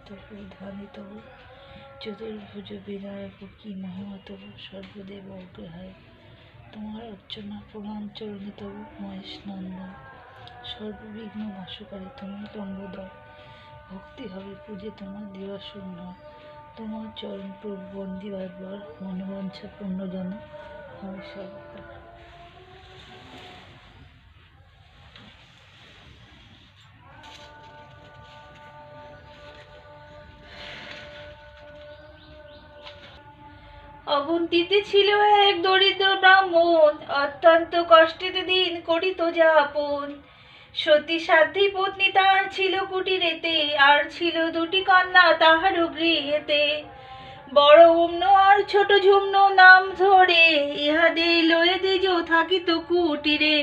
তবু ধ্বনি তবু চতুর্ভুজ বিনায়ক কি মহিমা তবু সর্বদেব অগ্রহায়। তোমার অর্চনা প্রণাম চরণে তবু মহেশ নন্দন, সর্ববিঘ্ন নাশকারী তুমি লম্বোদর। ভক্তি হবে পূজে তোমার দিবাশূন্য, তোমার চরণ প্রভু বন্দি বারবার, মনোবাঞ্ছা পূর্ণ যেন হয় সর্বকাল। অবন্তীতে ছিল এক দরিদ্র ব্রাহ্মণ, অত্যন্ত কষ্টেতে দিন করিত যাপন। সতী সাধ্বী পত্নী তার ছিল কুটিরেতে, আর ছিল দুটি কন্যা তাহারও গৃহেতে। বড় অম্ন আর ছোট ঝুম্ন নাম ধরে, ইহাদের লয়ে দিজ থাকিত কুটিরে।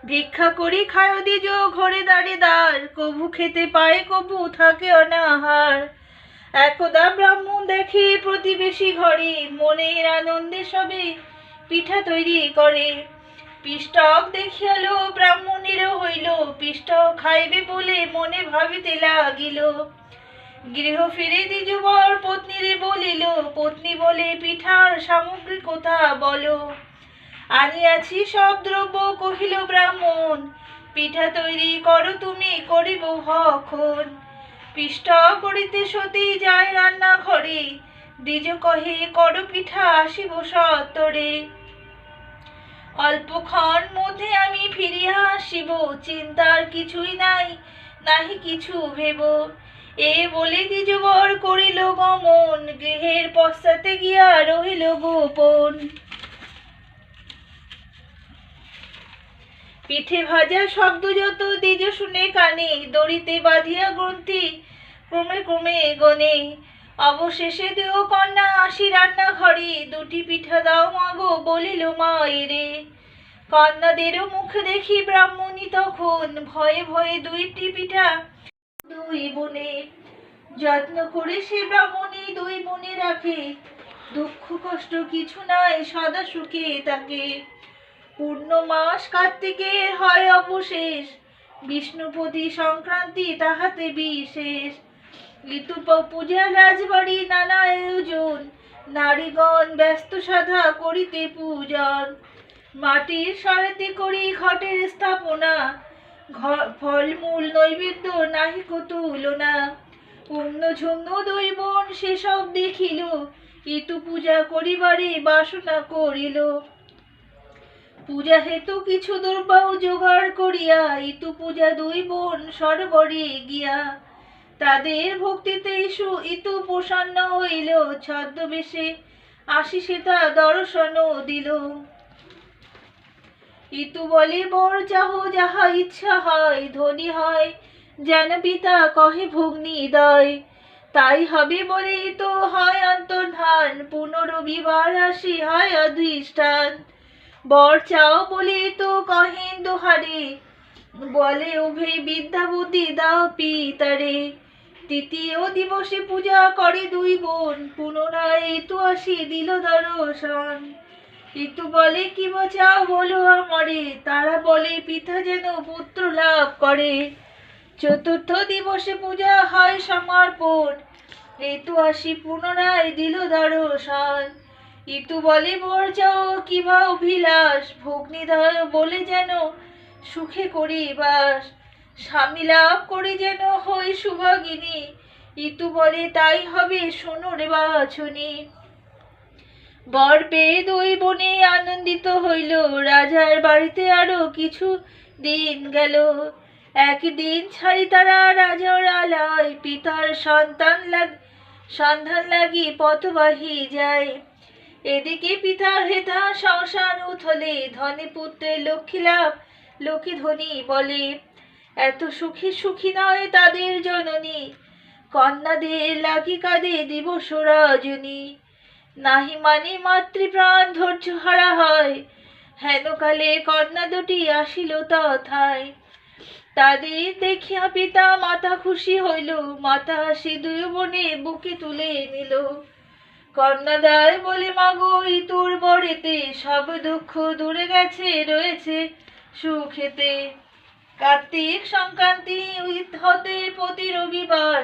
ভিক্ষা করি খায় দিজ ঘরে দাঁড়ে দ্বার, কভু খেতে পায় কভু থাকে অনাহার। একদা ব্রাহ্মণ দেখে প্রতিবেশী ঘরে, মনের আনন্দে সবে পিঠা তৈরি করে। পিষ্টক দেখিয়ালো ব্রাহ্মণেরও হইল, পিষ্টক খাইবে বলে মনে ভাবিতে লাগিল। গৃহ ফিরে দ্বিজবর পত্নীরে বলিল, পত্নী বলে পিঠার সামগ্রী কোথা বলো। আনিয়াছি সব দ্রব্য কহিল ব্রাহ্মণ, পিঠা তৈরি করো তুমি করিব ভক্ষণ। পিষ্টক করিতে সতী যায় রান্না ঘরে, দ্বিজ কহে করো পিঠা আসিব সত্তরে। অল্পক্ষণ মধ্যে আমি ফিরিয়া আসিব, চিন্তার কিছুই নাই নাহি কিছু ভেব। এ বলে দ্বিজবর করিল গমন, গৃহের পশ্চাতে গিয়া রহিল গোপন। পিঠে ভাজা শব্দ যত দ্বিজ শুনে কানে, দড়িতে বাঁধিয়া গ্রন্থি ক্রমে ক্রমে গনে। অবশেষে দেও কন্যা আসি রান্না ঘরে, দুটি পিঠা দাও মাগো বলিল মায়েরে। কন্যাদেরও মুখ দেখি ব্রাহ্মণী তখন, ভয়ে ভয়ে দুইটি পিঠা দুই বোনে। যত্ন করে সে ব্রাহ্মণী দুই বোনে রাখে, দুঃখ কষ্ট কিছু নাই সদা সুখে থাকে। পূর্ণমাস কার্তিকের হয় অবশেষ, বিষ্ণুপতি সংক্রান্তি তাহাতে বিশেষ। ঋতু পূজার রাজবাড়ি নানা আয়োজন, নারীগণ ব্যস্ত সাধা করিতে পূজন। মাটির সরাতে করি ঘটের স্থাপনা, ফলমূল নৈবেদ্য নাহিক তুলনা। অন্য ঝুম্ন দুই বোন সেসব দেখিল, ঋতু পূজা করিবারে বাসনা করিল। পূজা হেতু কিছু দ্রব্য জোগাড় করিয়া, ঋতু পূজা দুই বোন সরোবরে গিয়া। তাদের ভক্তিতে ঋতু প্রসন্ন হইল, ছদ্মবেশে আসিসে তা দর্শন দিল। ঋতু বলে বর চাহ যাহা ইচ্ছা হয়, ধনী হয় যেন পিতা কহে ভগ্নী দয়। তাই হবে বলে তো হয় অন্তর্ধান, পুনরবিবার আসি হয় অধিষ্ঠান। বর চাও বলে তো কহেন দোহারে, বলে উভে বিদ্যা বুদ্ধি দাও পিতারে। তৃতীয় দিবসে পূজা করে দুই বোন, পুনরায় ঋতু আসি দিল দর্শন। ঋতু বলে কি চাও বলো আমারে, তারা বলে পিতা যেন পুত্র লাভ করে। চতুর্থ দিবসে পূজা হয় সমর্পণ, ঋতু আসি পুনরায় দিল দর্শন। ঋতু বলে বর চাও কিবা অভিলাষ, ভগ্নীদয় বলে যেন সুখে করি বাস। স্বামী লাভ করে যেন হই সুভাগিনী, ঋতু বলে তাই হবে শোনো রে বাছনি। বর পেয়ে দুই বোনে আনন্দিত হইল, রাজার বাড়িতে আরো কিছু দিন গেল। একদিন ছাড়ি তারা রাজার আলয়, পিতার সন্ধান লাগি পথবাহী যায়। এদিকে পিতার হেতা সংসার উথলে, ধনে পুত্রে লক্ষ্মী লাভ লোকে ধনী বলে। এত সুখী সুখী নয় তাদের জননী, কন্যাদের লাগি কাঁদে দিবস রজনী। নাহি মানে মাতৃপ্রাণ ধৈর্য হারা হয়, হেনকালে কন্যা দুটি আসিল তথায়। তাদের দেখিয়া পিতা মাতা খুশি হইল, মাতা হাসি দুই বোনে বুকে তুলে নিল। কন্যাদায় বলে মাগো ঋতুর বরেতে, সব দুঃখ দূরে গেছে রয়েছে সুখেতে। কার্তিক সংক্রান্তি হতে প্রতি রবিবার,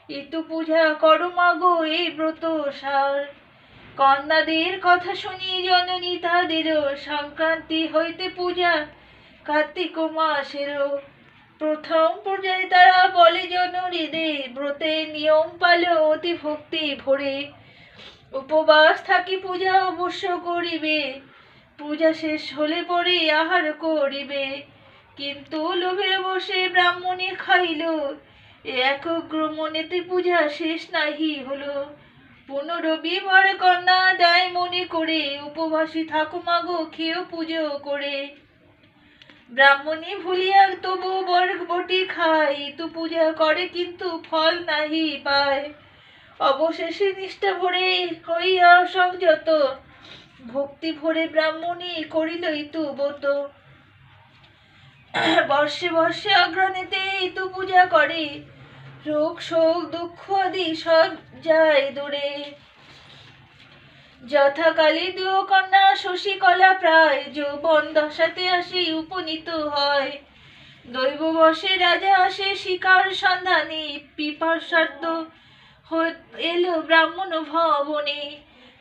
ইতু পূজা করো মাগো এই ব্রত সার। কন্যাদের কথা শুনি জননী তাদের সংক্রান্তি হইতে পূজা কার্তিক মাসেরও প্রথম পর্যায়ে তারা বলে জননীদে ব্রতের নিয়ম পালো অতি ভক্তি ভরে। উপবাস থাকি পূজা অবশ্য করিবে, পূজা শেষ হলে পরে আহার করিবে। কিন্তু লোভের বসে ব্রাহ্মণে খাইল, একগ্র মনেতে পূজা শেষ নাহি হলো। 15 বার কন্যা দেয় মনে করে, উপবাসী থাকো মাগো খেয়েও পুজো করে। ব্রাহ্মণী ভুলিয়া তবু বটি খায়, তো পূজা করে কিন্তু ফল নাহি পায়। অবশেষে নিষ্ঠা ভরে হইয়া সংযত, ভক্তি ভরে ব্রাহ্মণী করিল ইতু ব্রত। বর্ষে বর্ষে অগ্রণীতে ইতু পূজা করে, রোগ শোক দুঃখ আদি সব যায় দূরে। যথাকালে দুও কন্যা শশীকলা প্রায়, যৌবন দশাতে আসি উপনীত হয়। দৈব বশে রাজা আসে শিকার সন্ধানে, পিপাসার্ত এলো ব্রাহ্মণ ভবনে।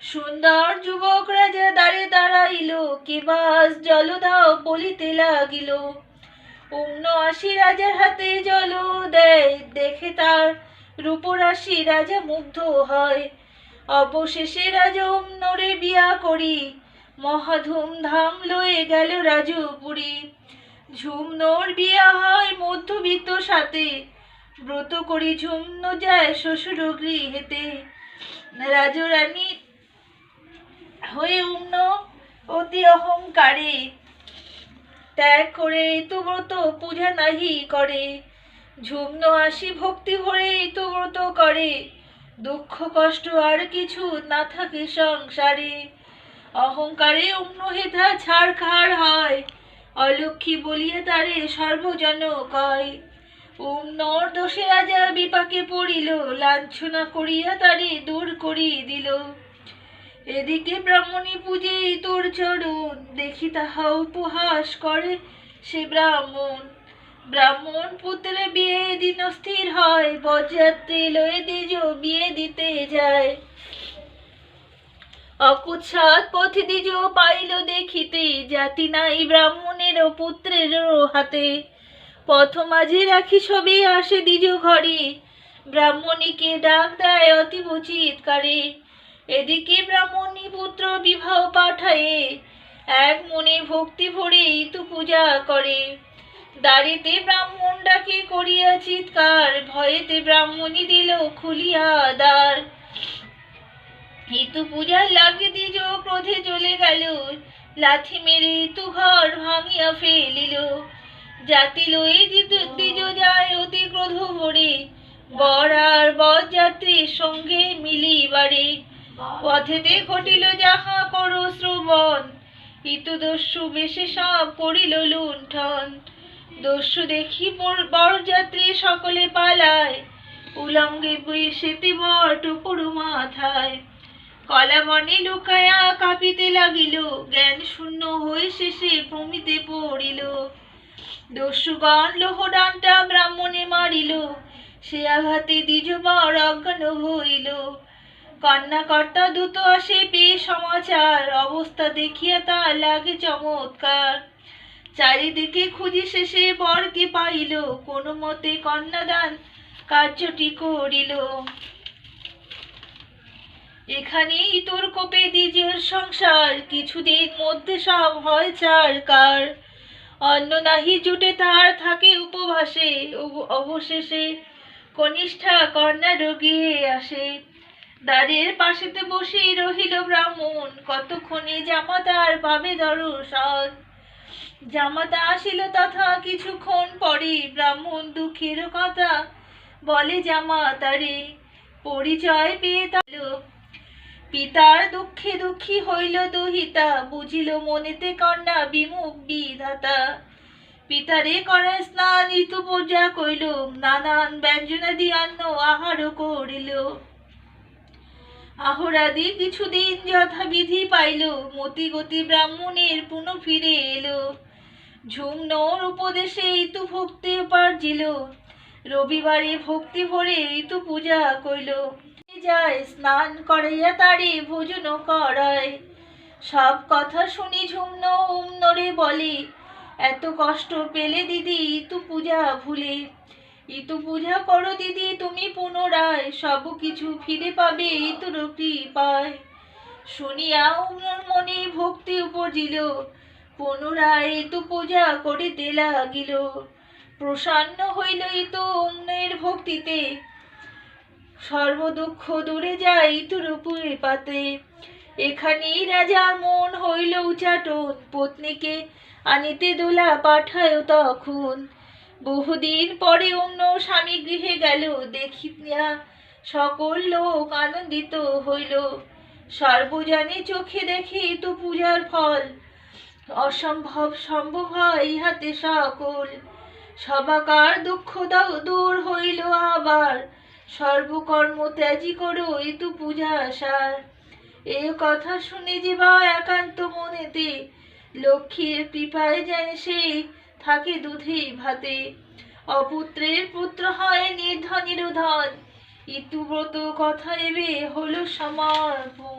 সুন্দর যুবক রাজা দ্বারে দাঁড়াইল, কেবাস জল দাও বলিতে লাগিল। অন্য আসি রাজার হাতে জল দেয়, দেখে তার রূপরাশি রাজা মুগ্ধ হয়। অবশেষে রাজা অমনরে বিয়া করি, মহা ধুমধাম লয়ে গেল রাজপুরী। ঝুমনোর বিয়া হয় মধ্যবিত্ত সাথে, ব্রত করি ঝুমন যায় শ্বশুর গৃহেতে। রাজরানী হয়ে অন্য অতি অহংকারে, ত্যাগ করে ইতু ব্রত পূজা নাহি করে। ঝুমন আসি ভক্তি ভরে ইতু ব্রত করে, দুঃখ কষ্ট আর কিছু না থাকে সংসারে। অহংকারে অন্য হেথা ছাড়খাড় হয়, অলক্ষী বলিয়া তারে সর্বজন কয়। অন্যর দোষে রাজা বিপাকে পড়িল, লাঞ্ছনা করিয়া তারে দূর করি দিল। এদিকে ব্রাহ্মণী পূজে ইতুর চরণ, দেখি তাহা উপহাস করে সে ব্রাহ্মণ। ব্রাহ্মণ পুত্রে বিয়ে দিন স্থির হয়, বরযাত্রী লয়ে দ্বিজ বিয়ে দিতে যায়। অকুৎসাত পথে দ্বিজ পাইল দেখিতে, জাতি নাই ব্রাহ্মণের পুত্রের হাতে। পথ মাঝে রাখি সবে আসে দ্বিজ ঘরে, ব্রাহ্মণীকে ডাক দেয় অতীব চিৎকারে। এদিকে ব্রাহ্মণী পুত্র বিবাহ পাঠায়ে, এক মনে ভক্তি ভরে ইতু পূজা করে। দাঁড়িতে ব্রাহ্মণ ডাকে করিয়া চিৎকার, ভয়েতে ব্রাহ্মণী দিল খুলিয়া দ্বার। ইতু পূজার লাগে দ্বিজ ক্রোধে জ্বলে গেল, লাথি মেরে ইতু ঘর ভাঙিয়া ফেলিল। জাতি লয়ে দ্বিজ যায় অতি ক্রোধ ভরে, বর আর বরযাত্রীর সঙ্গে মিলিবারে। পথেতে ঘটিল যাহা করো শ্রবণ, ইতু দস্যু বেশে সব করিল লুণ্ঠন। দস্যু দেখি বরযাত্রী সকলে পালায়, উলঙ্গে সেতে বর টুকুরু মাথায়। কলাবনে লুকায়া কাঁপিতে লাগিল, জ্ঞান শূন্য হয়ে শেষে ভূমিতে পড়িল। দস্যুগণ লোহডান্টা ব্রাহ্মণে মারিল, সে আঘাতে দ্বিজ বর অজ্ঞান হইল। কন্যাকর্তা দ্রুত আসে পেয়ে সমাচার, অবস্থা দেখিয়া তা লাগে চমৎকার। চারিদিকে খুঁজি শেষে বরকে পাইল, কোনো মতে কন্যাদান কার্যটি করিল। এখানে ইতর কোপে দ্বিজের সংসার, কিছুদিন মধ্যে সব হয় চারকার। অন্ন নাহি জুটে তার থাকে উপবাসে, অবশেষে কনিষ্ঠা কন্যা রোগিয়ে আসে। দ্বারের পাশেতে বসে রহিল ব্রাহ্মণ, কতক্ষণে জামাতার ভাবে দর্শন। জামাতা আসিল তথা কিছুক্ষণ পরে, ব্রাহ্মণ দুঃখের কথা বলে জামাতারে। পরিচয় পেয়ে তাল পিতার দুঃখে দুঃখী হইল দুহিতা, বুঝিল মনেতে কন্যা বিমুখ বিধাতা। পিতারে করে স্নান ইতু পূজা কইল, নানান ব্যঞ্জনাদি অন্ন আহার করিল। আহরাদি কিছুদিন যথাবিধি পাইল, মতি গতি ব্রাহ্মণের পুনঃ ফিরে এলো। ঝুমনোর উপদেশে ইতু ভক্তি উপার্জিল, রবিবারে ভক্তি ভরে ইতু পূজা কইল, যায় স্নান করাইয়া তারে ভোজন করায়। সব কথা শুনি ঝুমন উমনরে বলে, এত কষ্ট পেলে দিদি ইতু পূজা ভুলে। ইতু পূজা করো দিদি তুমি পুনরায়, সব কিছু ফিরে পাবে ইতুর কৃপায়। শুনিয়া উমর মনে ভক্তি উপজিল, পুনরায় ইতু পূজা করিতে লাগিল। প্রসন্ন হইল ইতু উমনের ভক্তিতে, সর্ব দুঃখ দূরে যায় ইতুর কৃপাতে। এখানেই রাজার মন হইল উচাটন, পত্নীকে আনিতে দোলা পাঠায় তখন। বহুদিন পরে অন্য স্বামী গৃহে গেল, দেখিয়া সকল লোক আনন্দিত হইল। সর্বজনে চোখে দেখে ইতু পূজার ফল, অসম্ভব সম্ভব হয় ইহাতে সকল। সবাকার দুঃখ দূর হইল আবার, সর্বকর্ম ত্যাজি করো ইতু পূজা সার। এ কথা শুনে যে বা একান্ত মনেতে, লক্ষ্মীর কৃপায় যেন সেই থাকে দুধে ভাতে। অপুত্রের পুত্র হয় নির্ধনের ধন, ইতু ব্রত কথা এবে হলো সমর্পণ।